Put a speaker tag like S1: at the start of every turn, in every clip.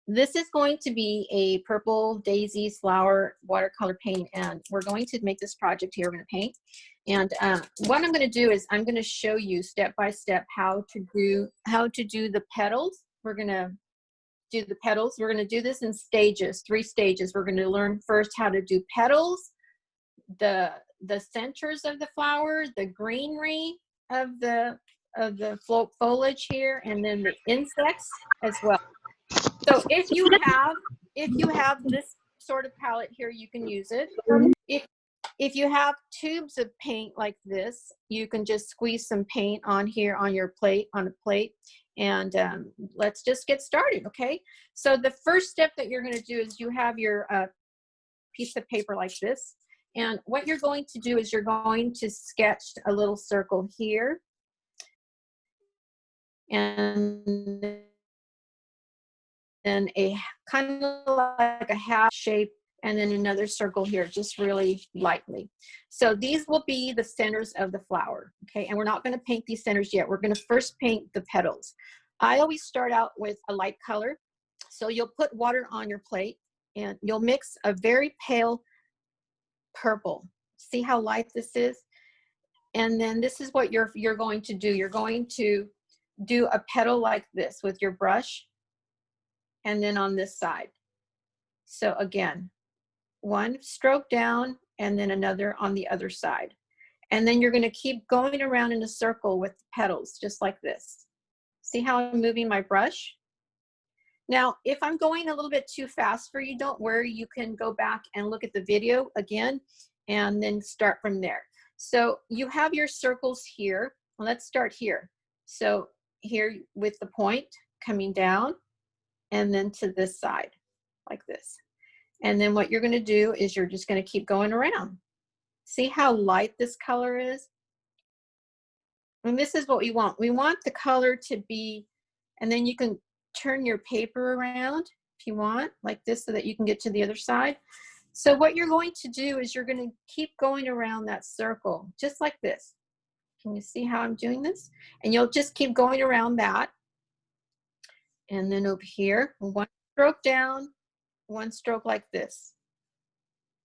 S1: this is going to be a Purple Daisies Flower watercolor paint, and we're going to make this project here. We're going to paint, and what I'm going to do is I'm going to show you step by step how to do the petals. We're going to do the petals. We're going to do this in stages, 3 stages. We're going to learn first how to do petals, the centers of the flower, the greenery of the foliage here, and then the insects as well. So if you have this sort of palette here, you can use it. If you have tubes of paint like this, you can just squeeze some paint on here on your plate, on a plate, and let's just get started, okay? So the first step that you're going to do is you have your piece of paper like this, and what you're going to do is you're going to sketch a little circle here, and then a kind of like a half shape, and then another circle here, just really lightly. So these will be the centers of the flower, okay? And we're not going to paint these centers yet. We're going to first paint the petals. I always start out with a light color. So you'll put water on your plate, and you'll mix a very pale purple. See how light this is? And then this is what you're going to do. You're going to do a petal like this with your brush, and then on this side. So again, 1 stroke down, and then another on the other side. And then you're going to keep going around in a circle with the petals, just like this. See how I'm moving my brush? Now, if I'm going a little bit too fast for you, don't worry. You can go back and look at the video again, and then start from there. So you have your circles here. Let's start here. So here with the point coming down, and then to this side, like this. And then what you're going to do is you're just going to keep going around. See how light this color is? And this is what we want. We want the color to be, and then you can turn your paper around if you want, like this, so that you can get to the other side. So what you're going to do is you're going to keep going around that circle, just like this. Can you see how I'm doing this? And you'll just keep going around that. And then over here, 1 stroke down, 1 stroke like this.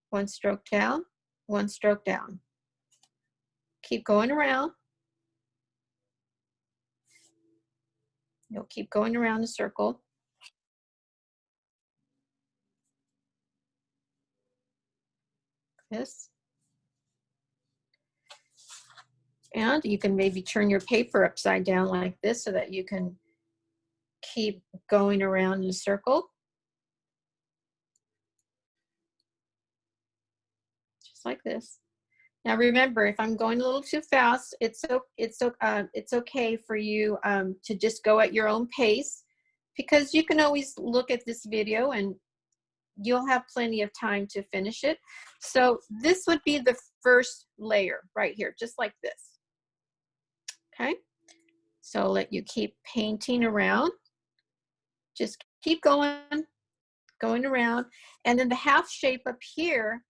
S1: 1 stroke down, 1 stroke down. Keep going around. You'll keep going around the circle. This. And you can maybe turn your paper upside down like this so that you can keep going around in a circle. Just like this. Now remember, if I'm going a little too fast, it's okay for you to just go at your own pace, because you can always look at this video and you'll have plenty of time to finish it. So this would be the first layer right here, just like this. Okay, so I'll let you keep painting around. Just keep going around. And then the half shape up here,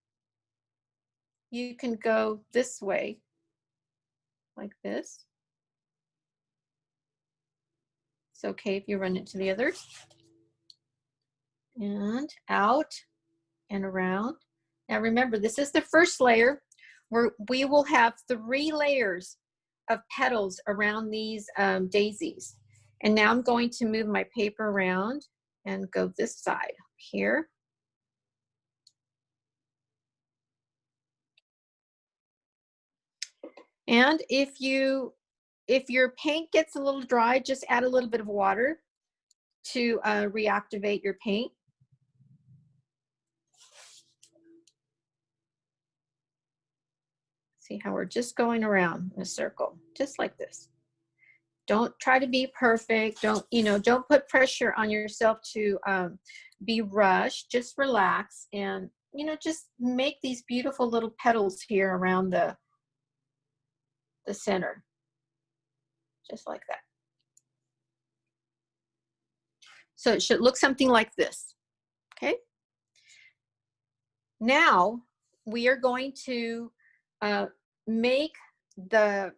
S1: you can go this way, like this. It's okay if you run into the others. And out and around. Now remember, this is the first layer, where we will have 3 layers of petals around these daisies. And now I'm going to move my paper around and go this side here. And if your paint gets a little dry, just add a little bit of water to reactivate your paint. See how we're just going around in a circle, just like this. Don't try to be perfect. Don't put pressure on yourself to be rushed. Just relax and, just make these beautiful little petals here around the center, just like that. So it should look something like this, okay? Now we are going to make the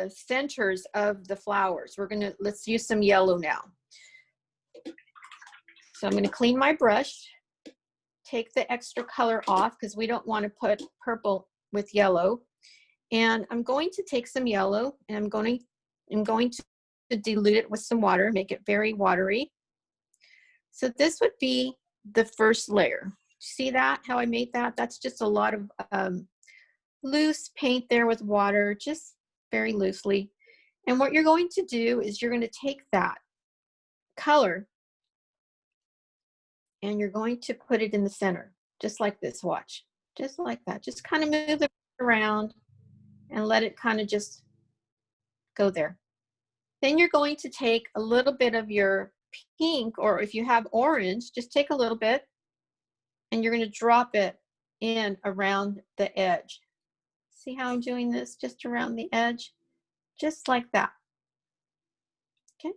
S1: centers of the flowers. Let's use some yellow now. So I'm going to clean my brush, take the extra color off because we don't want to put purple with yellow. And I'm going to take some yellow and I'm going to dilute it with some water, make it very watery. So this would be the first layer. See that, how I made that? That's just a lot of loose paint there with water, just very loosely. And what you're going to do is you're going to take that color and you're going to put it in the center, just like this, watch. Just like that, just kind of move it around and let it kind of just go there. Then you're going to take a little bit of your pink, or if you have orange, just take a little bit and you're going to drop it in around the edge. See how I'm doing this? Just around the edge, just like that. Okay,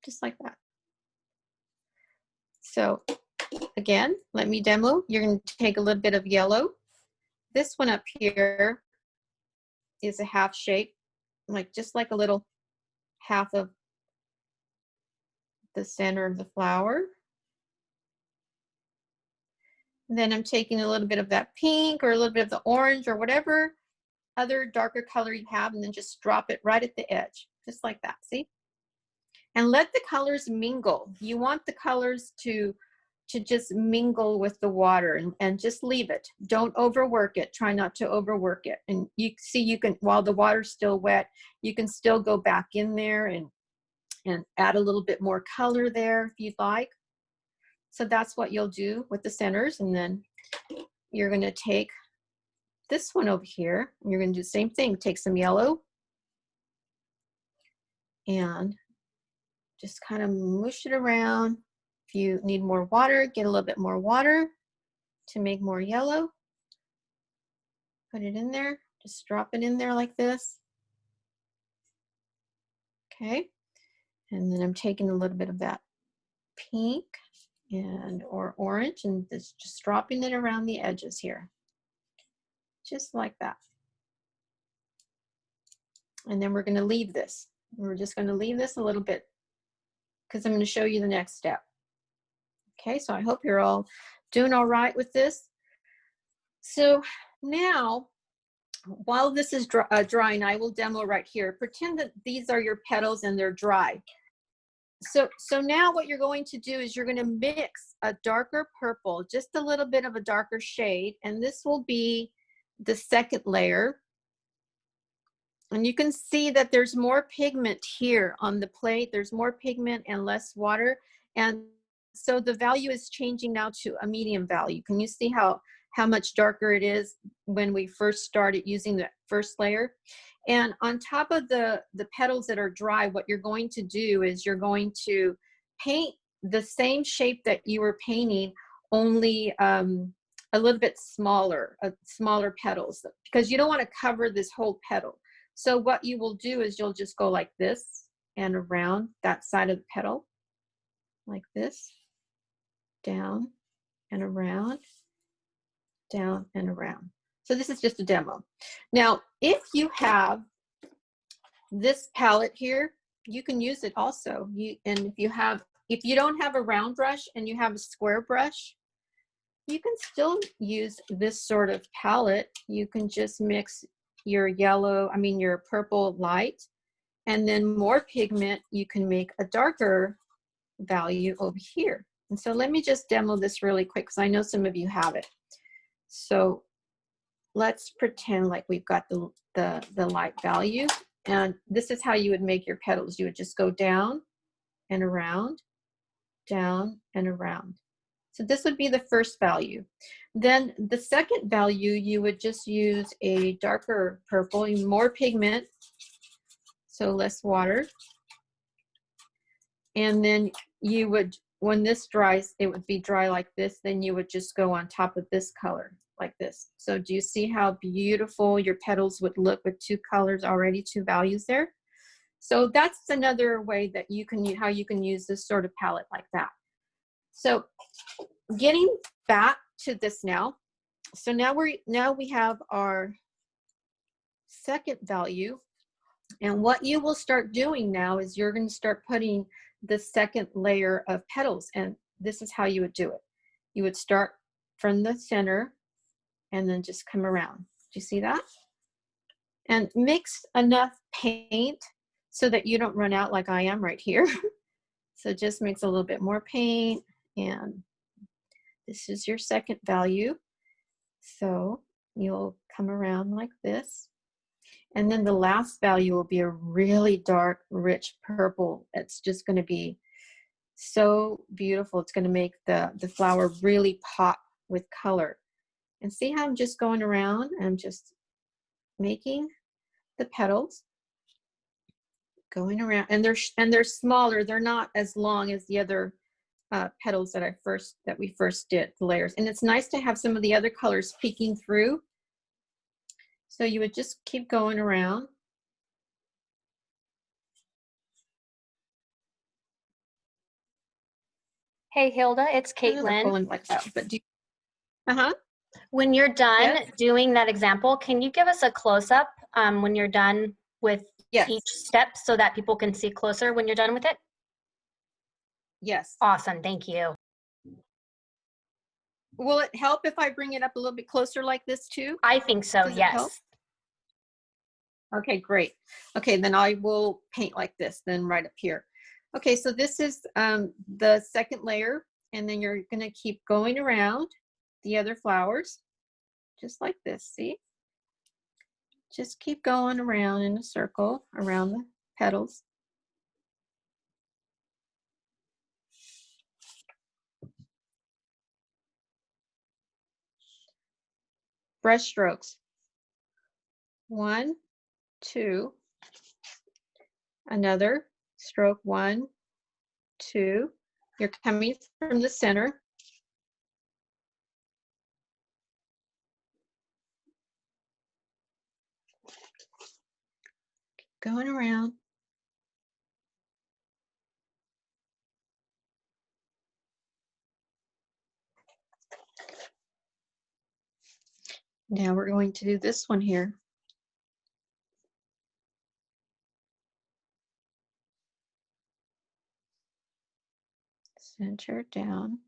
S1: just like that. So again, let me demo. You're going to take a little bit of yellow. This one up here is a half shape, like just like a little half of the center of the flower. And then I'm taking a little bit of that pink or a little bit of the orange or whatever other darker color you have, and then just drop it right at the edge, just like that, see? And let the colors mingle. You want the colors to just mingle with the water, and just leave it. Don't overwork it. Try not to overwork it. And you see, you can, while the water's still wet, you can still go back in there and add a little bit more color there if you'd like. So that's what you'll do with the centers. And then you're going to take this one over here, and you're going to do the same thing. Take some yellow and just kind of mush it around. If you need more water, get a little bit more water to make more yellow. Put it in there, just drop it in there like this. Okay, and then I'm taking a little bit of that pink or orange and just dropping it around the edges here. Just like that. And then we're going to leave this. We're just going to leave this a little bit because I'm going to show you the next step. Okay, so I hope you're all doing all right with this. So now, while this is drying, I will demo right here. Pretend that these are your petals and they're dry. So now what you're going to do is you're going to mix a darker purple, just a little bit of a darker shade, and this will be the second layer. And you can see that there's more pigment here on the plate. There's more pigment and less water. And so the value is changing now to a medium value. Can you see how much darker it is when we first started using the first layer? And on top of the petals that are dry, what you're going to do is you're going to paint the same shape that you were painting, only a little bit smaller petals, because you don't want to cover this whole petal. So what you will do is you'll just go like this and around that side of the petal, like this, down and around, down and around. So this is just a demo. Now, if you have this palette here, you can use it also. If you don't have a round brush and you have a square brush, you can still use this sort of palette. You can just mix your your purple light, and then more pigment, you can make a darker value over here. And so let me just demo this really quick because I know some of you have it. So let's pretend like we've got the light value, and this is how you would make your petals. You would just go down and around, down and around. So this would be the first value. Then the second value, you would just use a darker purple, more pigment, so less water. And then you would, when this dries, it would be dry like this, then you would just go on top of this color like this. So do you see how beautiful your petals would look with two colors already, two values there? So that's another way that how you can use this sort of palette like that. So getting back to this now. So now we have our second value. And what you will start doing now is you're going to start putting the second layer of petals. And this is how you would do it. You would start from the center and then just come around. Do you see that? And mix enough paint so that you don't run out like I am right here. So just mix a little bit more paint, and this is your second value. So you'll come around like this. And then the last value will be a really dark, rich purple. It's just going to be so beautiful. It's going to make the flower really pop with color. And see how I'm just going around? I'm just making the petals, going around, and they're smaller. They're not as long as the other petals that we first did, the layers. And it's nice to have some of the other colors peeking through. So you would just keep going around.
S2: Hey, Hilda, it's Caitlin.
S1: Like that, but uh-huh.
S2: When you're done
S1: Yes.
S2: doing that example, can you give us a close-up when you're done with each step so that people can see closer when you're done with it?
S1: Yes.
S2: Awesome, thank you.
S1: Will it help if I bring it up a little bit closer like this too?
S2: I think so, yes.
S1: Okay, great. Okay, then I will paint like this, then right up here. Okay, so this is the second layer, and then you're going to keep going around the other flowers, just like this, see? Just keep going around in a circle around the petals. Brush strokes. 1, 2. Another stroke, 1, 2. You're coming from the center. Going around. Now we're going to do this one here. Center down.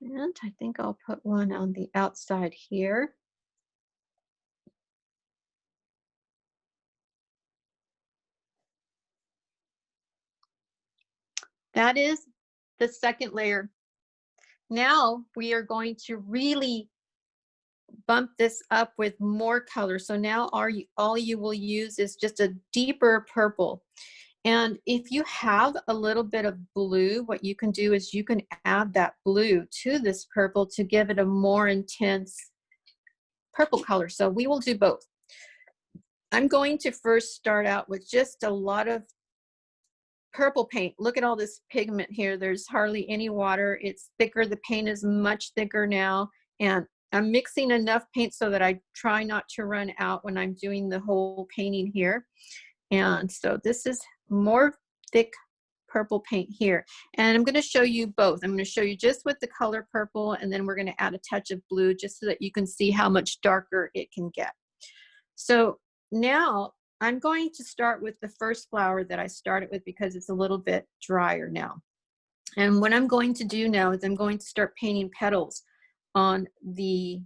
S1: And I think I'll put one on the outside here. That is the second layer. Now we are going to really bump this up with more color. So now all you will use is just a deeper purple. And if you have a little bit of blue, what you can do is you can add that blue to this purple to give it a more intense purple color. So we will do both. I'm going to first start out with just a lot of purple paint. Look at all this pigment here. There's hardly any water. It's thicker. The paint is much thicker now. And I'm mixing enough paint so that I try not to run out when I'm doing the whole painting here. And so this is more thick purple paint here. And I'm going to show you both. I'm going to show you just with the color purple, and then we're going to add a touch of blue just so that you can see how much darker it can get. So now I'm going to start with the first flower that I started with because it's a little bit drier now. And what I'm going to do now is I'm going to start painting petals on the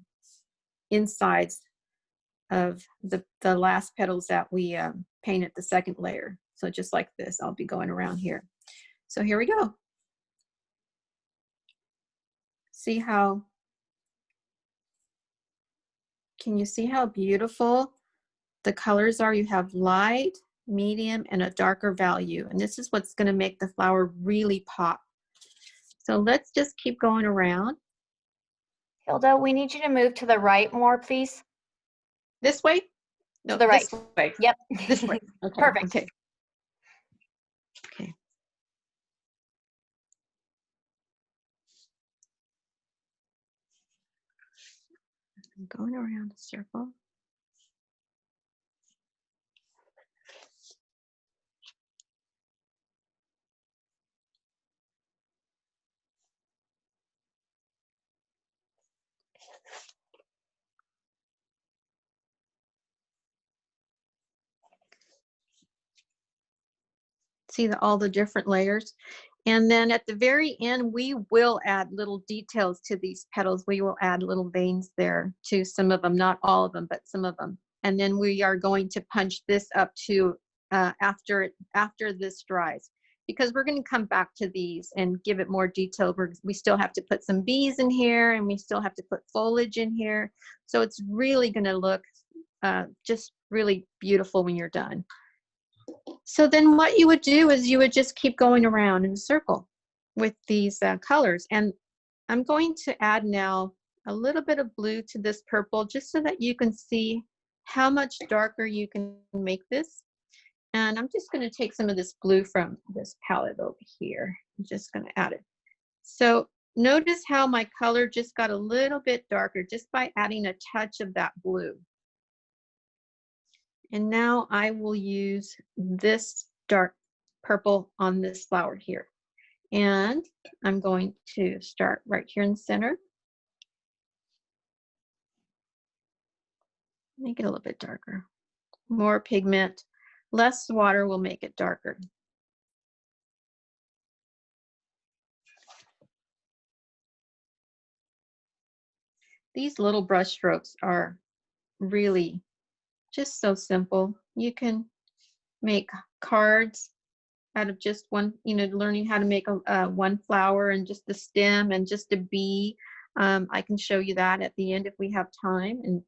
S1: insides of the last petals that we painted the second layer. So just like this, I'll be going around here. So here we go. See how, can you see how beautiful the colors are? You have light, medium, and a darker value. And this is what's going to make the flower really pop. So let's just keep going around.
S2: Hilda, we need you to move to the right more, please.
S1: This way? No,
S2: to the right.
S1: This way.
S2: Yep.
S1: This way. Okay.
S2: Perfect.
S1: Okay. Okay. I'm going around a circle. See all the different layers? And then at the very end, we will add little details to these petals. We will add little veins there to some of them, not all of them, but some of them. And then we are going to punch this up to after this dries, because we're going to come back to these and give it more detail. We still have to put some bees in here, and we still have to put foliage in here. So it's really going to look just really beautiful when you're done. So then what you would do is you would just keep going around in a circle with these colors. And I'm going to add now a little bit of blue to this purple, just so that you can see how much darker you can make this. And I'm just going to take some of this blue from this palette over here. I'm just going to add it. So notice how my color just got a little bit darker just by adding a touch of that blue. And now I will use this dark purple on this flower here. And I'm going to start right here in the center. Make it a little bit darker. More pigment, less water will make it darker. These little brush strokes are really just so simple. You can make cards out of just one, learning how to make one flower and just the stem and just a bee. I can show you that at the end if we have time. And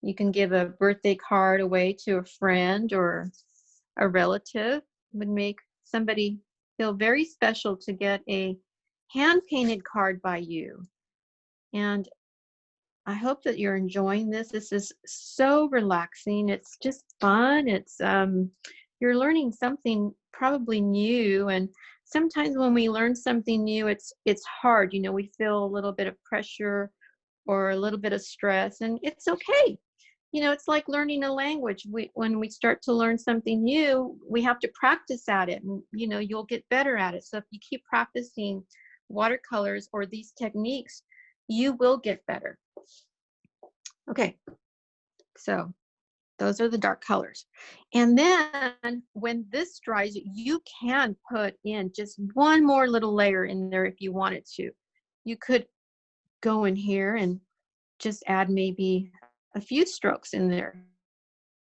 S1: you can give a birthday card away to a friend or a relative. It would make somebody feel very special to get a hand-painted card by you. And I hope that you're enjoying this. This is so relaxing. It's just fun. It's you're learning something probably new. And sometimes when we learn something new, it's hard. We feel a little bit of pressure or a little bit of stress, and it's okay. It's like learning a language. When we start to learn something new, we have to practice at it, and you'll get better at it. So if you keep practicing watercolors or these techniques, you will get better. Okay, so those are the dark colors. And then when this dries, you can put in just one more little layer in there if you wanted to. You could go in here and just add maybe a few strokes in there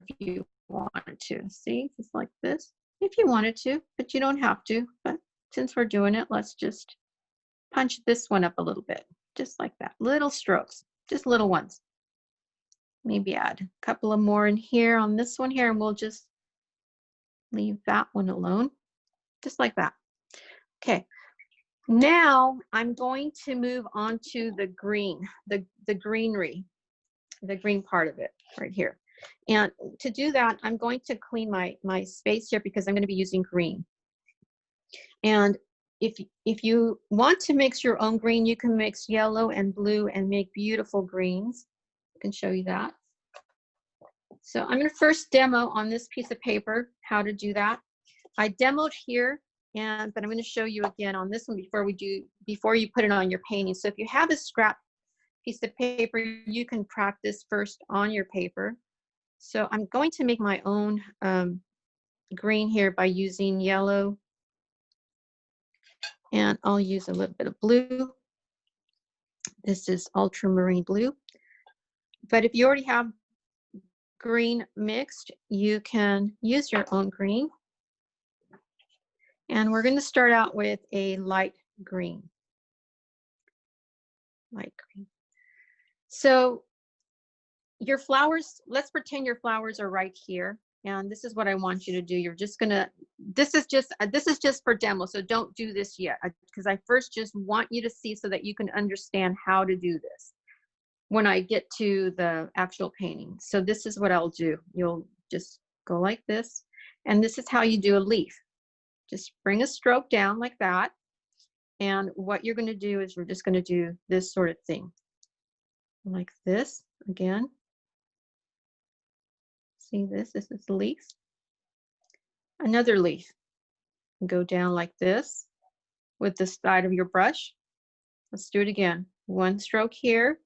S1: if you wanted to. See, just like this, if you wanted to, but you don't have to. But since we're doing it, let's just punch this one up a little bit, just like that. Little strokes, just little ones. Maybe add a couple of more in here on this one here, and we'll just leave that one alone, just like that. Okay, now I'm going to move on to the green, the greenery, the green part of it right here. And to do that, I'm going to clean my space here because I'm going to be using green. And if you want to mix your own green, you can mix yellow and blue and make beautiful greens. I can show you that. So I'm going to first demo on this piece of paper how to do that. I demoed here, but I'm going to show you again on this one before you put it on your painting. So if you have a scrap piece of paper, you can practice first on your paper. So I'm going to make my own green here by using yellow, and I'll use a little bit of blue. This is ultramarine blue. But if you already have green mixed, you can use your own green. And we're going to start out with a light green. Light green. So your flowers, let's pretend your flowers are right here. And this is what I want you to do. You're just gonna, this is just for demo, so don't do this yet, because I first just want you to see so that you can understand how to do this when I get to the actual painting. So this is what I'll do. You'll just go like this, and this is how you do a leaf. Just bring a stroke down like that, and what you're going to do is we're just going to do this sort of thing, like this again. See this? This is the leaf. Another leaf. Go down like this with the side of your brush. Let's do it again. One stroke here,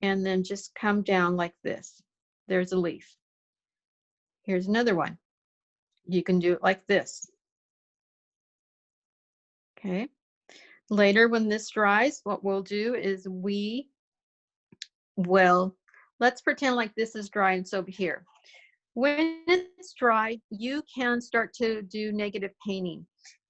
S1: and then just come down like this. There's a leaf. Here's another one. You can do it like this. Okay. Later, when this dries, what we'll do is we will, let's pretend like this is dry and it's over here. When it's dry, you can start to do negative painting.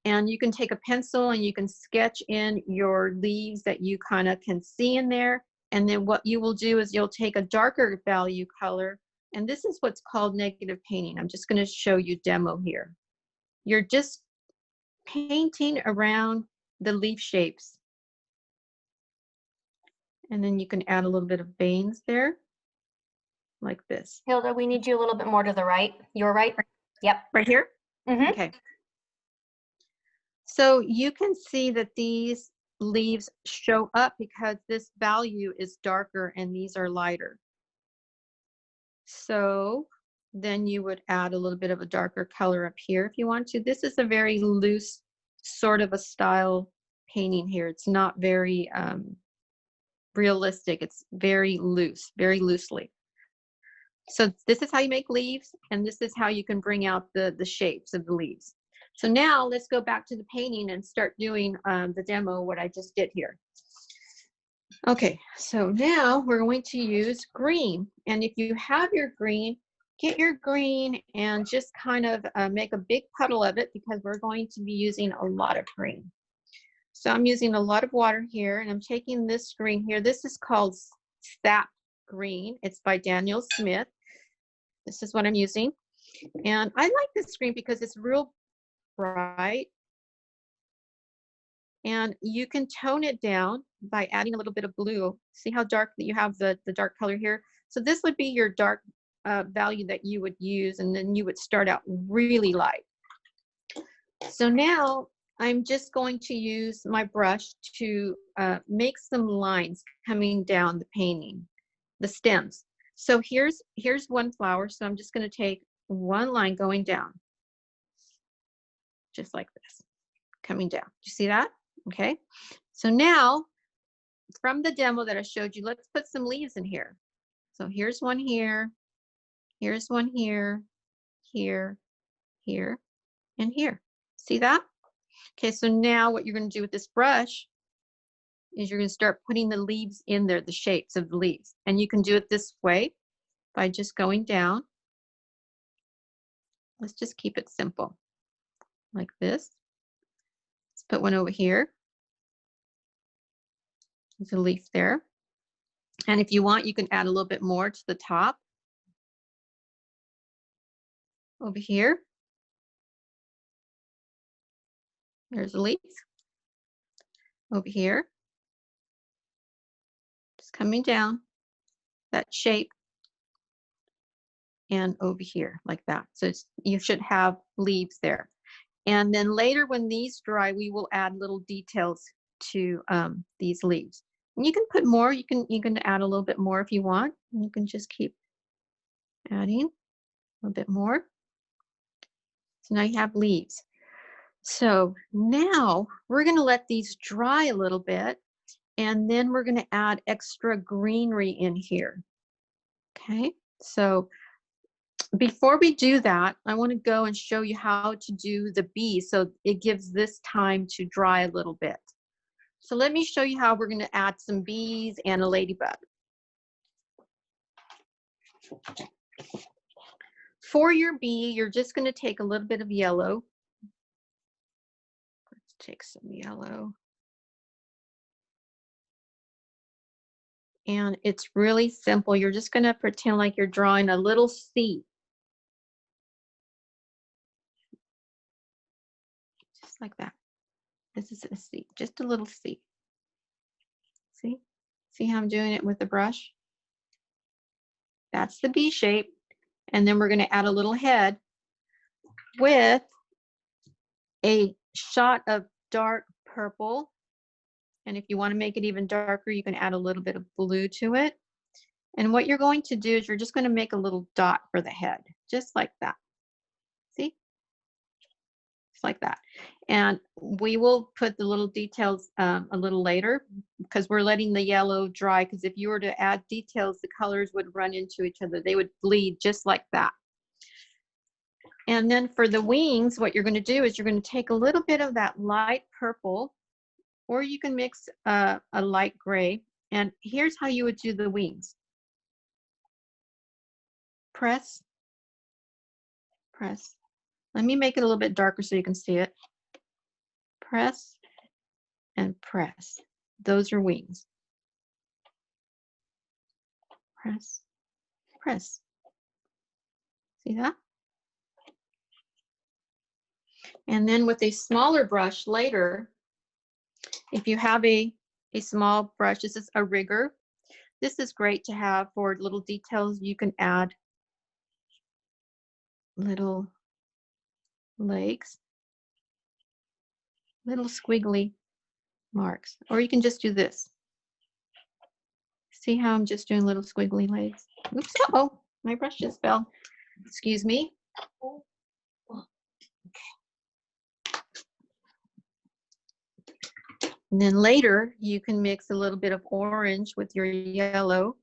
S1: And you can take a pencil and you can sketch in your leaves that you kind of can see in there. And then what you will do is you'll take a darker value color. And this is what's called negative painting. I'm just going to show you demo here. You're just painting around the leaf shapes. And then you can add a little bit of veins there, like this.
S2: Hilda, we need you a little bit more to the right. Your right? Yep.
S1: Right here?
S2: Mm-hmm.
S1: Okay. So you can see that these leaves show up because this value is darker and these are lighter. So then you would add a little bit of a darker color up here if you want to. This is a very loose sort of a style painting here. It's not very realistic. It's very loose, very loosely. So this is how you make leaves, and this is how you can bring out the shapes of the leaves. So now let's go back to the painting and start doing the demo, what I just did here. Okay, so now we're going to use green. And if you have your green, get your green and just kind of make a big puddle of it because we're going to be using a lot of green. So I'm using a lot of water here, and I'm taking this green here. This is called Sap Green. It's by Daniel Smith. This is what I'm using. And I like this green because it's real bright. And you can tone it down by adding a little bit of blue. See how dark that you have the dark color here? So this would be your dark value that you would use, and then you would start out really light. So now I'm just going to use my brush to make some lines coming down the painting, the stems. So here's one flower. So I'm just going to take one line going down, just like this, coming down. Do you see that? Okay. So now from the demo that I showed you, let's put some leaves in here. So here's one here, here's one here, here, here, and here. See that? Okay, so now what you're going to do with this brush is you're going to start putting the leaves in there, the shapes of the leaves. And you can do it this way by just going down. Let's just keep it simple, like this. Let's put one over here. There's a leaf there. And if you want, you can add a little bit more to the top. Over here. There's a leaf. Over here. Just coming down that shape. And over here, like that. So you should have leaves there. And then later when these dry, we will add little details to these leaves. And you can put more, you can add a little bit more if you want. You can just keep adding a little bit more. So now you have leaves. So now we're going to let these dry a little bit, and then we're going to add extra greenery in here. Okay, so before we do that, I want to go and show you how to do the bees, so it gives this time to dry a little bit. So let me show you how we're going to add some bees and a ladybug. For your bee, you're just going to take a little bit of yellow. Let's take some yellow. And it's really simple. You're just going to pretend like you're drawing a little C. Just like that. This is a C, just a little C. See? See how I'm doing it with the brush? That's the bee shape. And then we're going to add a little head with a shot of dark purple. And if you want to make it even darker, you can add a little bit of blue to it. And what you're going to do is you're just going to make a little dot for the head, just like that. See? Just like that. And we will put the little details a little later because we're letting the yellow dry, because if you were to add details, the colors would run into each other. They would bleed just like that. And then for the wings, what you're going to do is you're going to take a little bit of that light purple, or you can mix a light gray. And here's how you would do the wings. Press, press. Let me make it a little bit darker so you can see it. Press and press. Those are wings. Press, press. See that? And then with a smaller brush later, if you have a small brush, this is a rigger. This is great to have for little details. You can add little legs, little squiggly marks, or you can just do this. See how I'm just doing little squiggly legs? Oops, uh-oh, my brush just fell. Excuse me. And then later, you can mix a little bit of orange with your yellow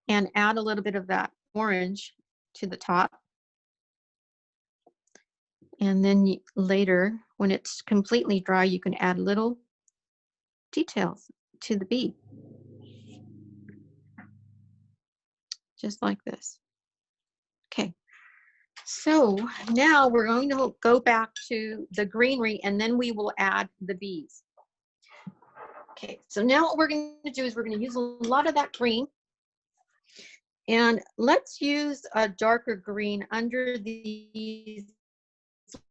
S1: and add a little bit of that orange to the top. And then later, when it's completely dry, you can add little details to the bead. Just like this. Okay. So now we're going to go back to the greenery, and then we will add the bees. Okay, so now what we're going to do is we're going to use a lot of that green. And let's use a darker green under these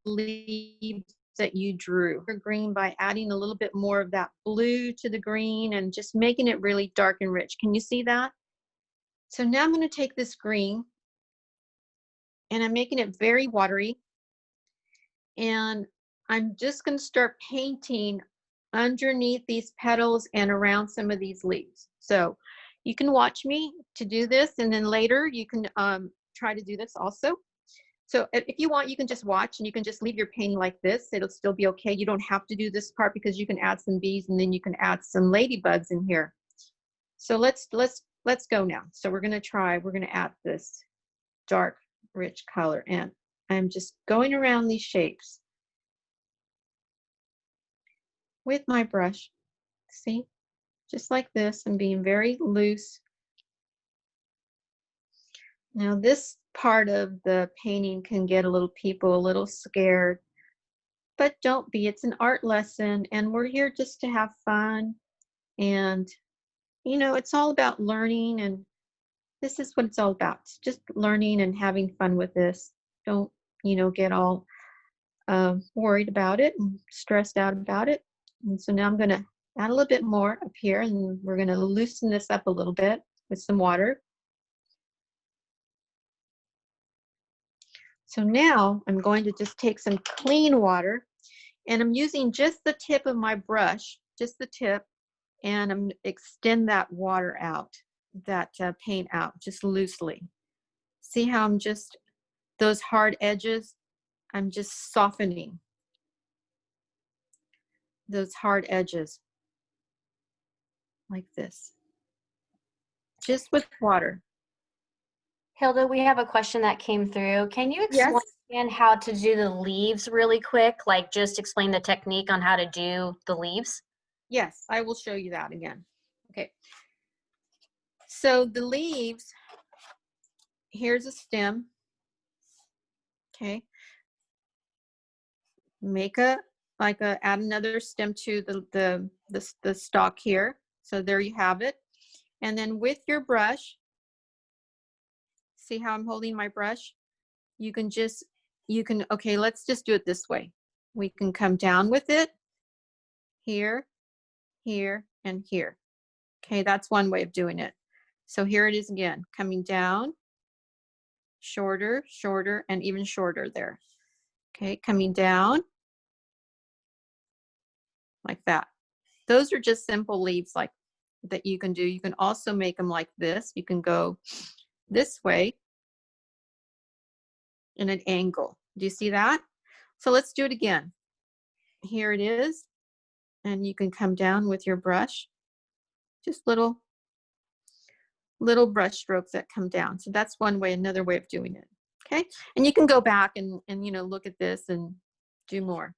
S1: leaves that you drew. Green by adding a little bit more of that blue to the green and just making it really dark and rich. Can you see that? So now I'm going to take this green and I'm making it very watery. And I'm just going to start painting underneath these petals and around some of these leaves. So you can watch me to do this, and then later you can try to do this also. So if you want, you can just watch and you can just leave your painting like this. It'll still be okay. You don't have to do this part because you can add some bees and then you can add some ladybugs in here. So let's go now. So we're going to add this dark, rich color, and I'm just going around these shapes with my brush. See, just like this. I'm being very loose. Now this part of the painting can get people a little scared, but don't be. It's an art lesson and we're here just to have fun. And you know, it's all about learning, and this is what it's all about. It's just learning and having fun with this. Don't, you know, get all worried about it and stressed out about it. And so now I'm going to add a little bit more up here, and we're going to loosen this up a little bit with some water. So now I'm going to just take some clean water, and I'm using just the tip of my brush, just the tip, and I'm extend that water out, that paint out just loosely. See how I'm just, those hard edges, I'm just softening those hard edges like this, just with water.
S2: Hilda, we have a question that came through. Can you explain
S1: Yes.
S2: how to do the leaves really quick? Like just explain the technique on how to do the leaves?
S1: Yes, I will show you that again. Okay. So the leaves, here's a stem. Okay. Make add another stem to the stalk here. So there you have it. And then with your brush, see how I'm holding my brush? Okay, let's just do it this way. We can come down with it here, here, and here. Okay, that's one way of doing it. So here it is again, coming down, shorter, shorter, and even shorter there. Okay, coming down like that. Those are just simple leaves like that you can do. You can also make them like this. You can go this way in an angle. Do you see that? So let's do it again. Here it is. And you can come down with your brush. Just little brush strokes that come down. So that's one way, another way of doing it. Okay, and you can go back and you know, look at this and do more.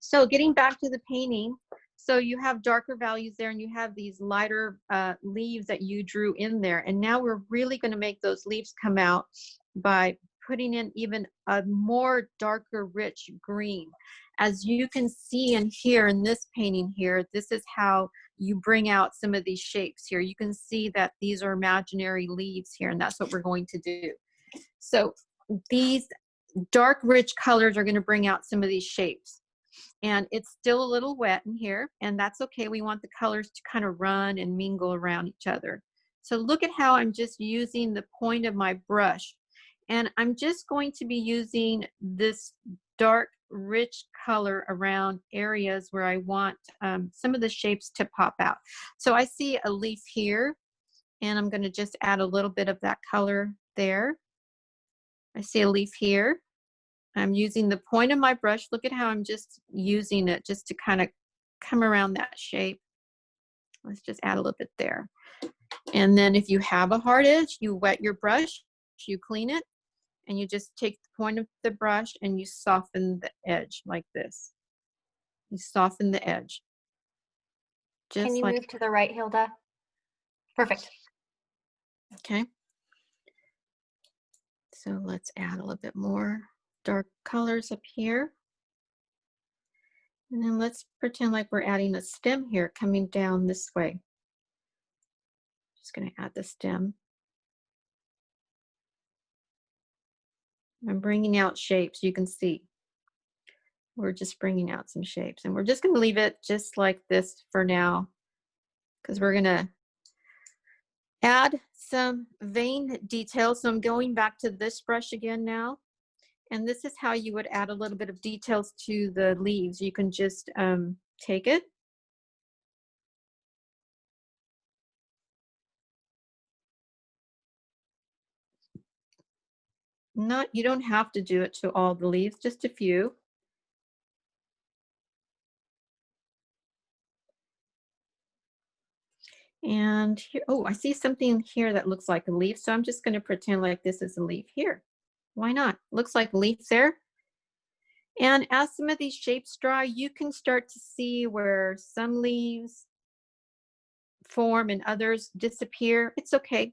S1: So getting back to the painting, so you have darker values there and you have these lighter leaves that you drew in there. And now we're really going to make those leaves come out by putting in even a more darker, rich green. As you can see and hear in this painting here, this is how you bring out some of these shapes here. You can see that these are imaginary leaves here, and that's what we're going to do. So these dark, rich colors are going to bring out some of these shapes. And it's still a little wet in here, and that's okay. We want the colors to kind of run and mingle around each other. So look at how I'm just using the point of my brush. And I'm just going to be using this dark, rich color around areas where I want some of the shapes to pop out. So I see a leaf here, and I'm going to just add a little bit of that color there. I see a leaf here. I'm using the point of my brush. Look at how I'm just using it just to kind of come around that shape. Let's just add a little bit there. And then if you have a hard edge, you wet your brush, you clean it, and you just take the point of the brush and you soften the edge like this. You soften the edge. Just
S2: Can you
S1: like,
S2: move to the right, Hilda? Perfect.
S1: okay. So let's add a little bit more dark colors up here. And then let's pretend like we're adding a stem here coming down this way. Just going to add the stem. I'm bringing out shapes, you can see. We're just bringing out some shapes, and we're just going to leave it just like this for now, because we're going to add some vein details. So I'm going back to this brush again now, and this is how you would add a little bit of details to the leaves. You can just take it, you don't have to do it to all the leaves, just a few. And here, oh, I see something here that looks like a leaf. So I'm just going to pretend like this is a leaf here. Why not? Looks like a leaf there. And as some of these shapes dry, you can start to see where some leaves form and others disappear. It's okay.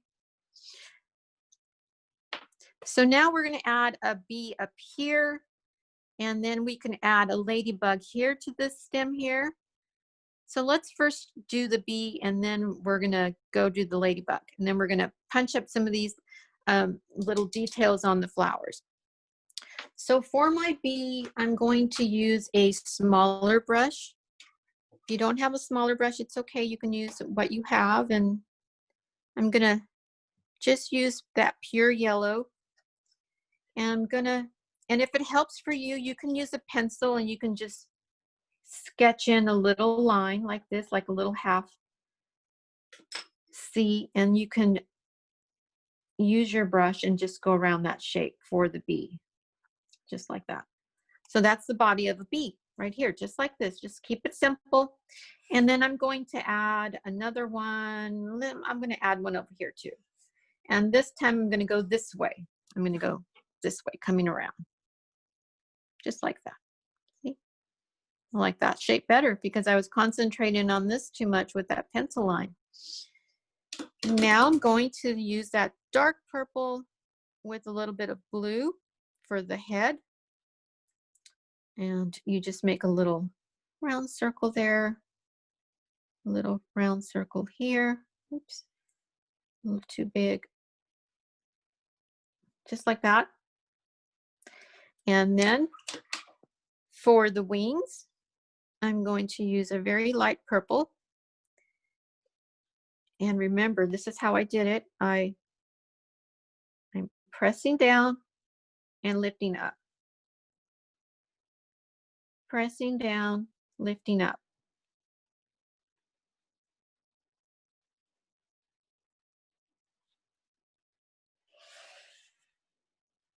S1: So now we're going to add a bee up here, and then we can add a ladybug here to this stem here. So let's first do the bee, and then we're going to go do the ladybug. And then we're going to punch up some of these little details on the flowers. So for my bee, I'm going to use a smaller brush. If you don't have a smaller brush, it's okay. You can use what you have. And I'm going to just use that pure yellow. And I'm going to, and if it helps for you, you can use a pencil and you can just sketch in a little line like this, like a little half C, and you can use your brush and just go around that shape for the bee, just like that. So that's the body of a bee right here, just like this. Just keep it simple. And then I'm going to add another one. I'm going to add one over here too. And this time I'm going to go this way. I'm going to go this way, coming around, just like that. See? I like that shape better because I was concentrating on this too much with that pencil line. Now I'm going to use that dark purple with a little bit of blue for the head. And you just make a little round circle there, a little round circle here. Oops, a little too big. Just like that. And then for the wings, I'm going to use a very light purple. And remember, this is how I did it. I'm pressing down and lifting up. Pressing down, lifting up.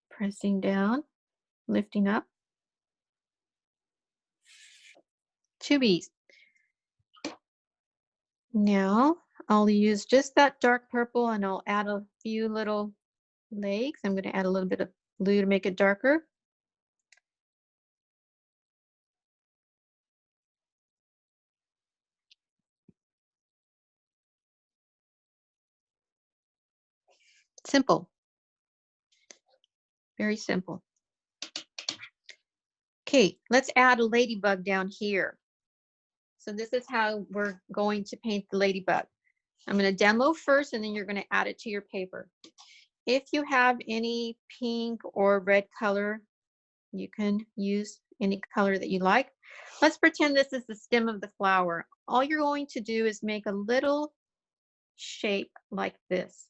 S1: Pressing down, lifting up. 2 bees. Now I'll use just that dark purple and I'll add a few little legs. I'm going to add a little bit of blue to make it darker. Simple. Very simple. Okay, let's add a ladybug down here. So this is how we're going to paint the ladybug. I'm going to demo first, and then you're going to add it to your paper. If you have any pink or red color, you can use any color that you like. Let's pretend this is the stem of the flower. All you're going to do is make a little shape like this.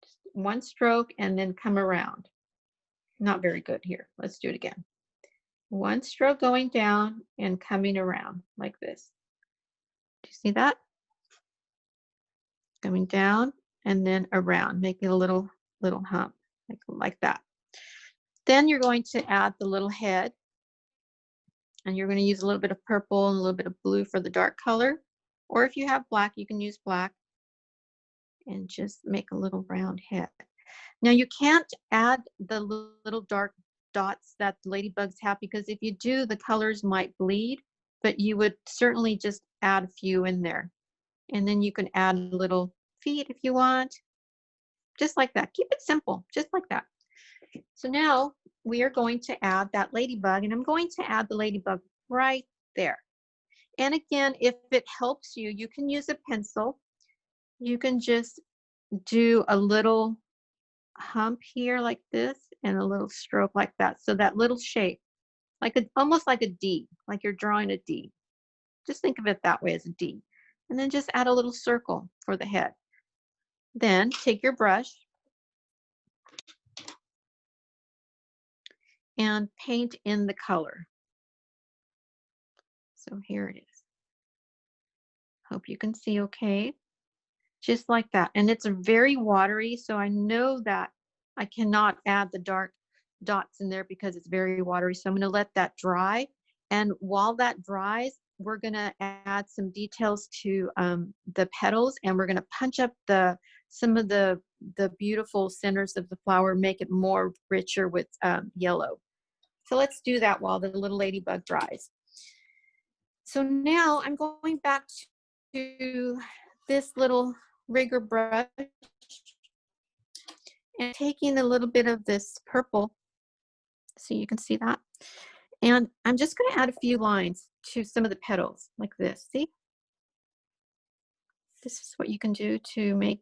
S1: Just one stroke and then come around. Not very good here. Let's do it again. One stroke going down and coming around like this. Do you see that? Coming down and then around, making a little hump like that. Then you're going to add the little head, and you're going to use a little bit of purple and a little bit of blue for the dark color. Or if you have black, you can use black and just make a little round head. Now you can't add the little dark dots that the ladybugs have, because if you do, the colors might bleed, but you would certainly just add a few in there. And then you can add little feet if you want, just like that. Keep it simple, just like that. So now we are going to add that ladybug, and I'm going to add the ladybug right there. And again, if it helps you, you can use a pencil. You can just do a little hump here like this and a little stroke like that. So that little shape, like almost like a D, like you're drawing a D. Just think of it that way, as a D. And then just add a little circle for the head. Then take your brush and paint in the color. So here it is. Hope you can see okay. Just like that. And it's very watery, so I know that I cannot add the dark dots in there because it's very watery. So I'm going to let that dry. And while that dries, we're going to add some details to the petals, and we're going to punch up some of the beautiful centers of the flower, make it more richer with yellow. So let's do that while the little ladybug dries. So now I'm going back to this little rigger brush and taking a little bit of this purple, so you can see that. And I'm just going to add a few lines to some of the petals like this. See? This is what you can do to make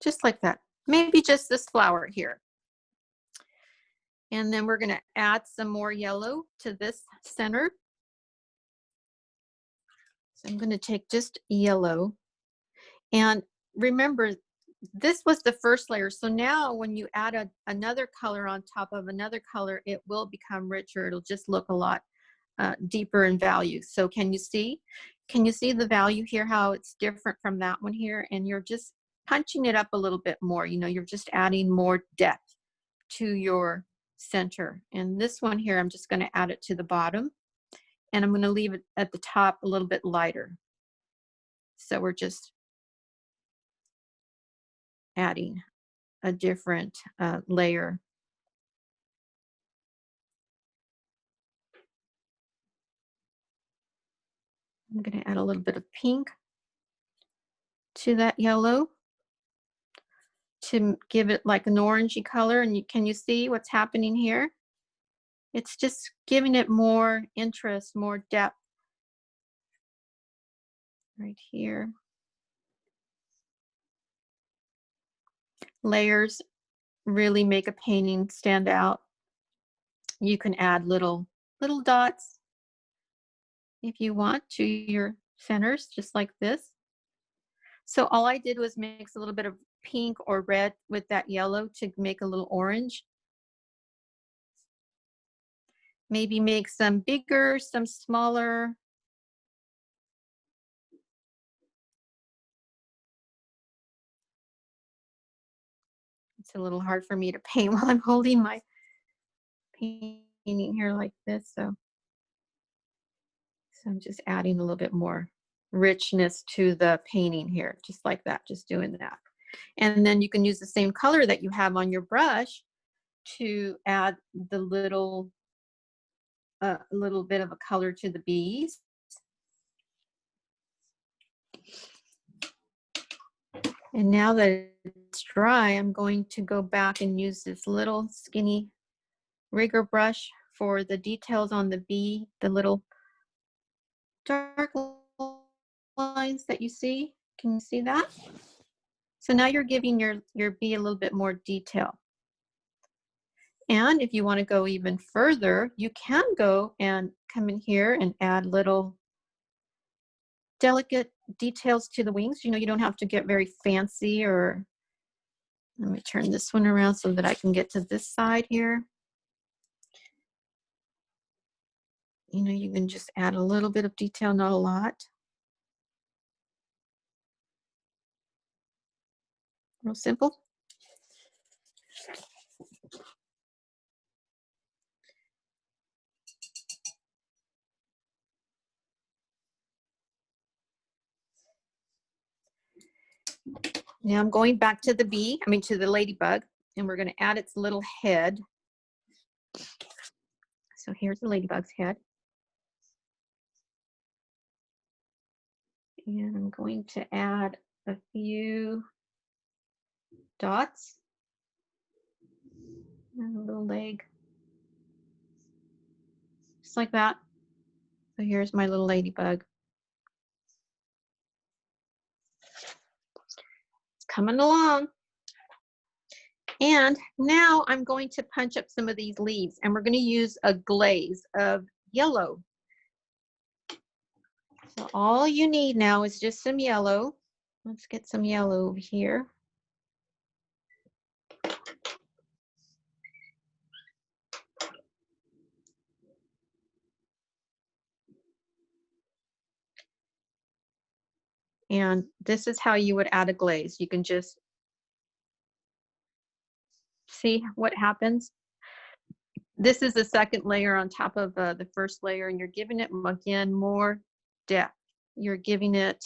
S1: just like that. Maybe just this flower here. And then we're going to add some more yellow to this center. So I'm going to take just yellow. And remember, this was the first layer. So now when you add another color on top of another color, it will become richer. It'll just look a lot deeper in value. So can you see? Can you see the value here, how it's different from that one here? And you're just punching it up a little bit more. You know, you're just adding more depth to your center. And this one here, I'm just going to add it to the bottom. And I'm going to leave it at the top a little bit lighter. So we're just adding a different layer. I'm going to add a little bit of pink to that yellow to give it like an orangey color. And can you see what's happening here? It's just giving it more interest, more depth right here. Layers really make a painting stand out. You can add little dots if you want to your centers, just like this. So all I did was mix a little bit of pink or red with that yellow to make a little orange. Maybe make some bigger, some smaller. It's a little hard for me to paint while I'm holding my painting here like this. So So I'm just adding a little bit more richness to the painting here, just like that, just doing that. And then you can use the same color that you have on your brush to add the little bit of a color to the bees. And now that it's dry, I'm going to go back and use this little skinny rigger brush for the details on the bee, the little dark lines that you see. Can you see that? So now you're giving your bee a little bit more detail. And if you want to go even further, you can go and come in here and add little delicate details to the wings. You know, you don't have to get very fancy. Or let me turn this one around so that I can get to this side here. You know, you can just add a little bit of detail, not a lot. Real simple. Now I'm going back to the bee, to the ladybug, and we're going to add its little head. So here's the ladybug's head. And I'm going to add a few dots and a little leg, just like that. So here's my little ladybug. It's coming along. And now I'm going to punch up some of these leaves, and we're going to use a glaze of yellow. So all you need now is just some yellow. Let's get some yellow over here. And this is how you would add a glaze. You can just see what happens. This is the second layer on top of the first layer, and you're giving it, again, more depth. You're giving it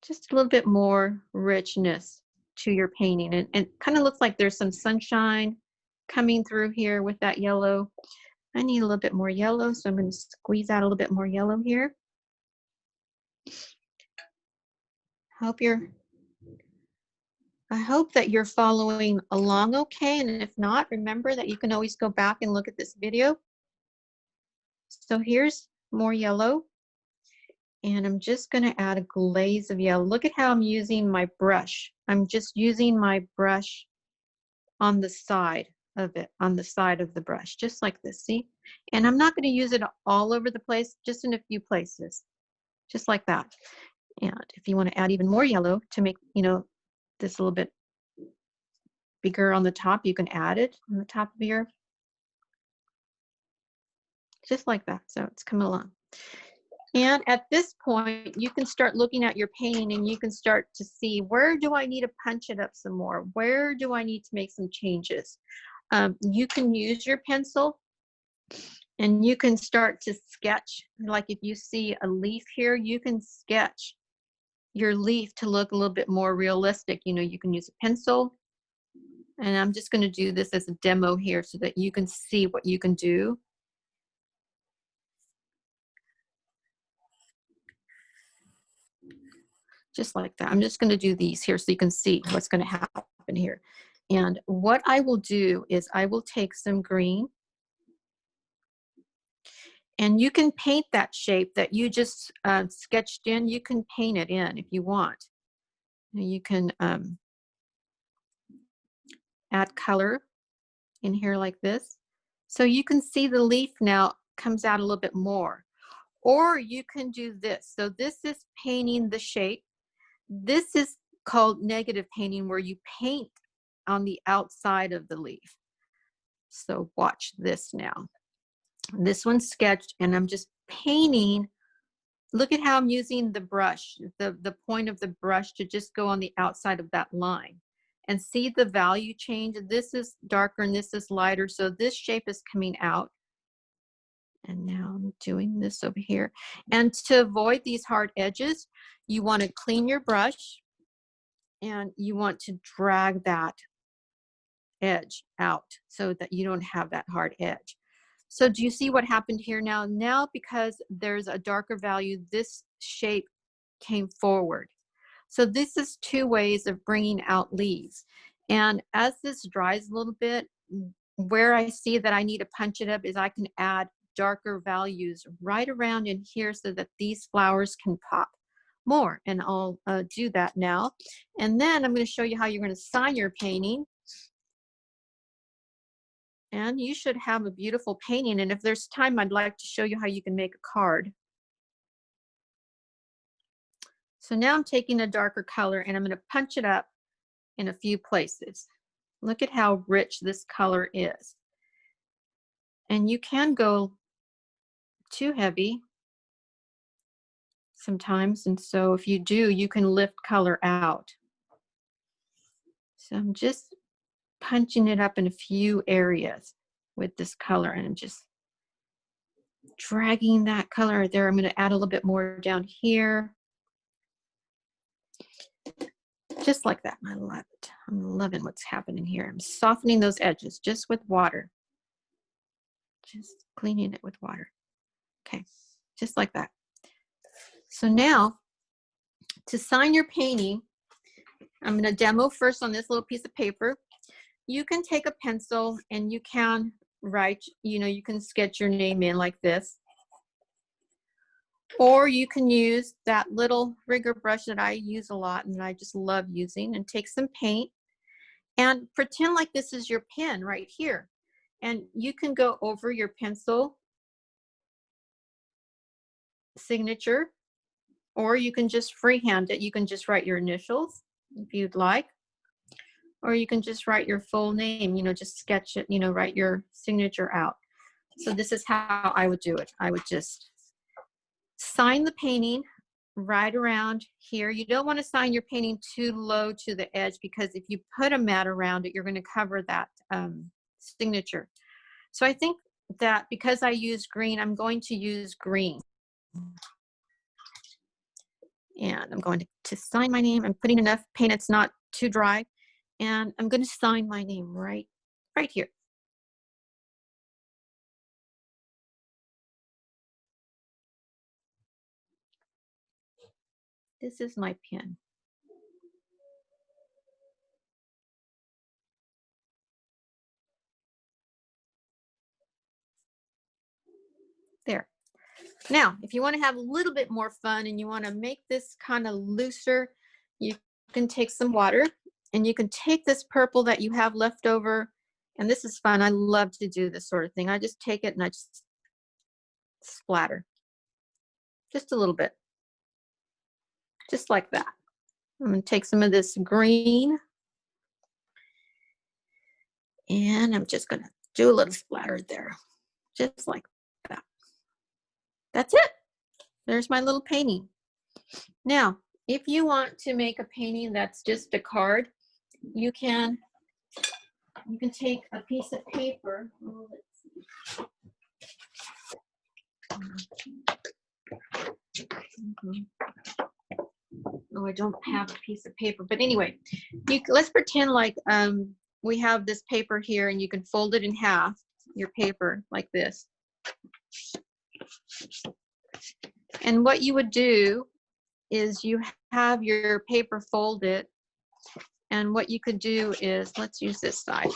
S1: just a little bit more richness to your painting. And it kind of looks like there's some sunshine coming through here with that yellow. I need a little bit more yellow, so I'm going to squeeze out a little bit more yellow here. I hope that you're following along okay, and if not, remember that you can always go back and look at this video. So here's more yellow, and I'm just going to add a glaze of yellow. Look at how I'm using my brush. I'm just using my brush on the side of it, on the side of the brush, just like this, see? And I'm not going to use it all over the place, just in a few places, just like that. And if you want to add even more yellow to make, this a little bit bigger on the top, you can add it on the top of your, just like that. So it's coming along. And at this point, you can start looking at your painting, and you can start to see, where do I need to punch it up some more? Where do I need to make some changes? You can use your pencil, and you can start to sketch. Like if you see a leaf here, you can sketch your leaf to look a little bit more realistic. You can use a pencil, and I'm just going to do this as a demo here so that you can see what you can do. Just like that. I'm just going to do these here so you can see what's going to happen here. And what I will do is I will take some green, and you can paint that shape that you just sketched in. You can paint it in if you want. You can add color in here like this. So you can see the leaf now comes out a little bit more. Or you can do this. So this is painting the shape. This is called negative painting, where you paint on the outside of the leaf. So watch this now. This one's sketched, and I'm just painting. Look at how I'm using the brush, the point of the brush, to just go on the outside of that line. And see the value change. This is darker and this is lighter. So this shape is coming out. And now I'm doing this over here. And to avoid these hard edges, you want to clean your brush and you want to drag that edge out so that you don't have that hard edge. So do you see what happened here now? Now, because there's a darker value, this shape came forward. So this is two ways of bringing out leaves. And as this dries a little bit, where I see that I need to punch it up is I can add darker values right around in here so that these flowers can pop more. And I'll do that now. And then I'm going to show you how you're going to sign your painting. And you should have a beautiful painting. And if there's time, I'd like to show you how you can make a card. So now I'm taking a darker color and I'm going to punch it up in a few places. Look at how rich this color is. And you can go too heavy sometimes. And so if you do, you can lift color out. So I'm just punching it up in a few areas with this color, and I'm just dragging that color there. I'm going to add a little bit more down here. Just like that. I love it. I'm loving what's happening here. I'm softening those edges just with water. Just cleaning it with water. Okay, just like that. So now, to sign your painting, I'm going to demo first on this little piece of paper. You can take a pencil and you can write, you can sketch your name in like this. Or you can use that little rigger brush that I use a lot and I just love using, and take some paint and pretend like this is your pen right here. And you can go over your pencil signature, or you can just freehand it. You can just write your initials if you'd like, or you can just write your full name, just sketch it, write your signature out. So this is how I would do it. I would just sign the painting right around here. You don't want to sign your painting too low to the edge, because if you put a mat around it, you're going to cover that signature. So I think that because I use green, I'm going to use green. And I'm going to sign my name. I'm putting enough paint, it's not too dry. And I'm going to sign my name right here. This is my pen. There. Now, if you want to have a little bit more fun and you want to make this kind of looser, you can take some water and you can take this purple that you have left over. And this is fun. I love to do this sort of thing. I just take it and I just splatter. Just a little bit. Just like that. I'm going to take some of this green. And I'm just going to do a little splatter there. Just like that. That's it. There's my little painting. Now, if you want to make a painting that's just a card, you can take a piece of paper. Oh, I don't have a piece of paper, but anyway, let's pretend like we have this paper here, and you can fold it in half, your paper, like this. And what you would do is you have your paper folded, and what you could do is, let's use this side.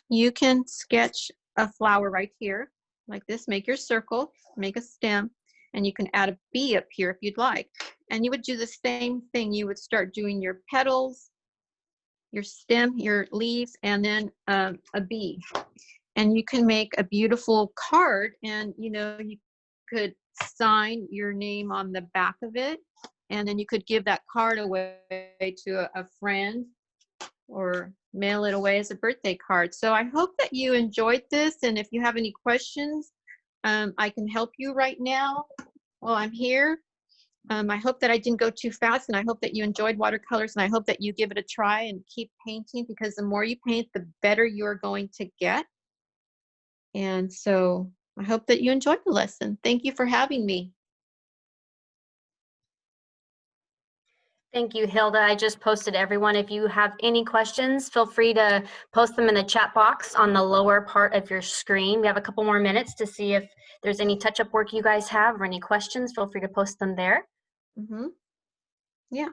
S1: You can sketch a flower right here, like this. Make your circle, make a stem, and you can add a bee up here if you'd like. And you would do the same thing. You would start doing your petals, your stem, your leaves, and then a bee. And you can make a beautiful card, and you could sign your name on the back of it, and then you could give that card away to a friend or mail it away as a birthday card. So I hope that you enjoyed this, and if you have any questions, I can help you right now while I'm here. I hope that I didn't go too fast, and I hope that you enjoyed watercolors, and I hope that you give it a try and keep painting, because the more you paint, the better you're going to get. And so I hope that you enjoyed the lesson. Thank you for having me.
S2: Thank you, Hilda. I just posted everyone. If you have any questions, feel free to post them in the chat box on the lower part of your screen. We have a couple more minutes to see if there's any touch-up work you guys have or any questions. Feel free to post them there.
S1: Mm-hmm. Yeah.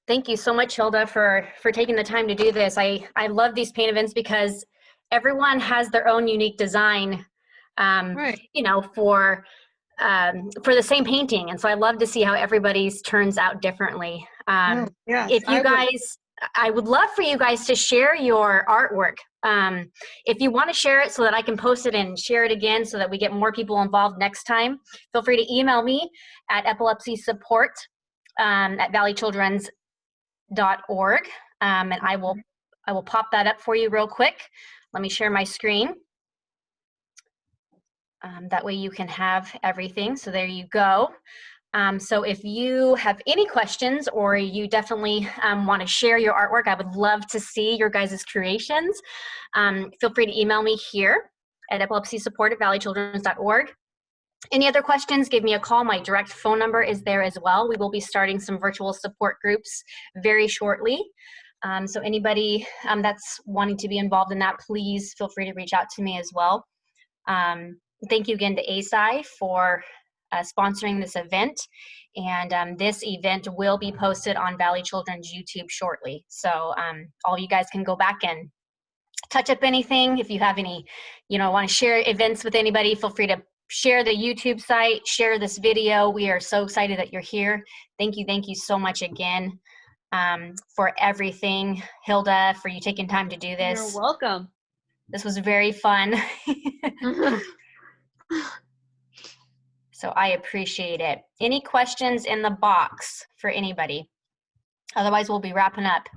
S2: Thank you so much, Hilda, for taking the time to do this. I love these paint events because everyone has their own unique design,
S1: Right.
S2: you know, for the same painting. And so I love to see how everybody's turns out differently.
S1: Yes,
S2: If you guys, I would love for you guys to share your artwork. If you want to share it so that I can post it and share it again so that we get more people involved next time, feel free to email me at epilepsysupport at valleychildren's.org. And I will pop that up for you real quick. Let me share my screen. That way you can have everything. So there you go. So if you have any questions or you definitely want to share your artwork, I would love to see your guys' creations. Feel free to email me here at epilepsysupport@valleychildrens.org. Any other questions, give me a call. My direct phone number is there as well. We will be starting some virtual support groups very shortly. So anybody that's wanting to be involved in that, please feel free to reach out to me as well. Thank you again to ASI for sponsoring this event. And this event will be posted on Valley Children's YouTube shortly. So all you guys can go back and touch up anything. If you have any, want to share events with anybody, feel free to share the YouTube site, share this video. We are so excited that you're here. Thank you so much again for everything. Hilda, for you taking time to do this.
S1: You're welcome.
S2: This was very fun. So I appreciate it. Any questions in the box for anybody? Otherwise, we'll be wrapping up.